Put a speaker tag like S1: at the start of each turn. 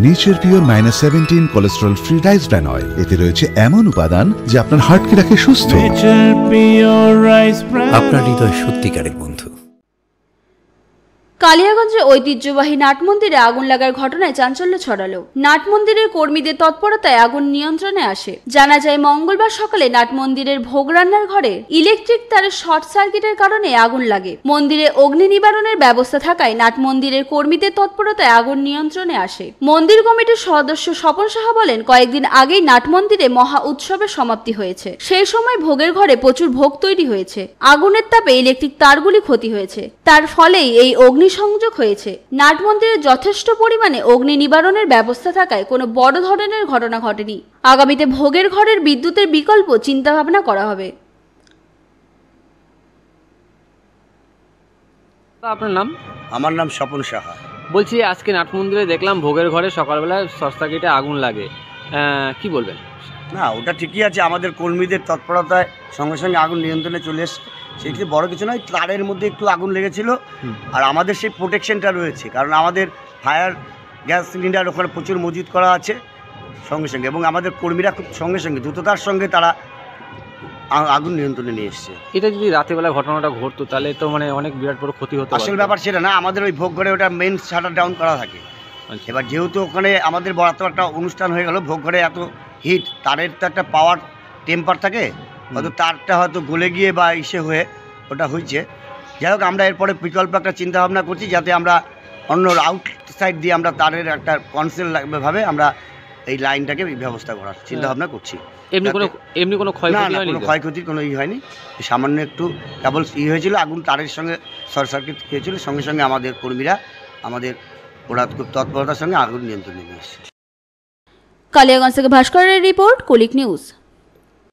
S1: Nature pure -17 cholesterol free rice bran oil. এতে রয়েছে এমন উপাদান যা আপনার হার্টকে রাখে সুস্থ।
S2: আপনার হৃদয় সত্যিকারের বন্ধু।
S3: কালিয়াগঞ্জে ঐতিহ্যবাহী নাটমন্দিরে আগুন লাগার ঘটনায় চাঞ্চল্য ছড়ালো। নাটমন্দিরের কর্মীদের তৎপরতায় আগুন নিয়ন্ত্রণে আসে। জানা যায়, মঙ্গলবার সকালে নাটমন্দিরের ভোগ রান্নার ঘরে ইলেকট্রিক তারের শর্ট সার্কিটের কারণে আগুন লাগে। মন্দিরে অগ্নি নিবারণের ব্যবস্থা থাকায় নাটমন্দিরের কর্মীদের তৎপরতায় আগুন নিয়ন্ত্রণে আসে। মন্দির কমিটির সদস্য স্বপন সাহা বলেন, কয়েকদিন আগেই নাটমন্দিরে মহা উৎসবের সমাপ্তি হয়েছে। সেই সময় ভোগের ঘরে প্রচুর ভোগ তৈরি হয়েছে। আগুনের তাপে ইলেকট্রিক তারগুলি ক্ষতি হয়েছে, তার ফলেই এই অগ্নি সংযোগ হয়েছে। নাটমন্দিরে যথেষ্ট পরিমাণে অগ্নি নিবারণের ব্যবস্থা থাকায় কোনো বড় ধরনের ঘটনা ঘটেনি। আগামীতে ভোগের ঘরের বিদ্যুতের বিকল্প চিন্তা ভাবনা করা হবে।
S4: আপনার নাম?
S5: আমার নাম স্বপন সাহা।
S4: বলছি, আজকে নাটমন্দিরে দেখলাম ভোগের ঘরে সকালবেলা শর্ট সার্কিটে আগুন লাগে, কি বলবেন?
S5: না, ওটা ঠিকই আছে, আমাদের কর্মীদের তৎপরতায় সঙ্গে সঙ্গে আগুন নিয়ন্ত্রণে চলে এসছে। সেটি বড় কিছু নয়, তারের মধ্যে একটু আগুন লেগেছিল। আর আমাদের সেই প্রোটেকশনটা রয়েছে, কারণ আমাদের ফায়ার গ্যাস সিলিন্ডার ওখানে প্রচুর মজুত করা আছে সঙ্গে সঙ্গে, এবং আমাদের কর্মীরা খুব সঙ্গে সঙ্গে দ্রুততার সঙ্গে তারা আগুন নিয়ন্ত্রণে নিয়ে এসছে।
S4: এটা যদি রাতেরবেলা ঘটনাটা ঘটতো তাহলে তো মানে অনেক বিরাট বড় ক্ষতি হতো।
S5: আসল ব্যাপার সেটা না, আমাদের ওই ভোগ ঘরে ওটা মেন শাটার ডাউন করা থাকে। এবার যেহেতু ওখানে আমাদের বড় একটা অনুষ্ঠান হয়ে গেল, ভোগ ঘরে এত হিট, তারের তো একটা পাওয়ার টেম্পার থাকে, হয়তো তারটা হয়তো গলে গিয়ে বা ইসে হয়ে ওটা হয়েছে। যাই হোক, আমরা এরপরে বিকল্প একটা চিন্তা ভাবনা করছি, যাতে আমরা অন্য আউট সাইড দিয়ে আমরা তারের একটা কনসেল ভাবে আমরা এই লাইনটাকে ব্যবস্থা করার চিন্তা ভাবনা করছি।
S4: এমনি কোনো ক্ষয়ক্ষতি হয়নি?
S5: কোনো ক্ষয়ক্ষতির কোনো হয়নি, সামান্য একটু কেবল হয়েছিল, আগুন তারের সঙ্গে শর্ট সার্কিট হয়েছিল, সঙ্গে সঙ্গে আমাদের কর্মীরা ওরা খুব তৎপরতার সঙ্গে আগুন নিয়ন্ত্রণে নিয়ে এসেছে।
S3: কালিয়াগঞ্জ থেকে ভাস্করের রিপোর্ট, কুলিক নিউজ।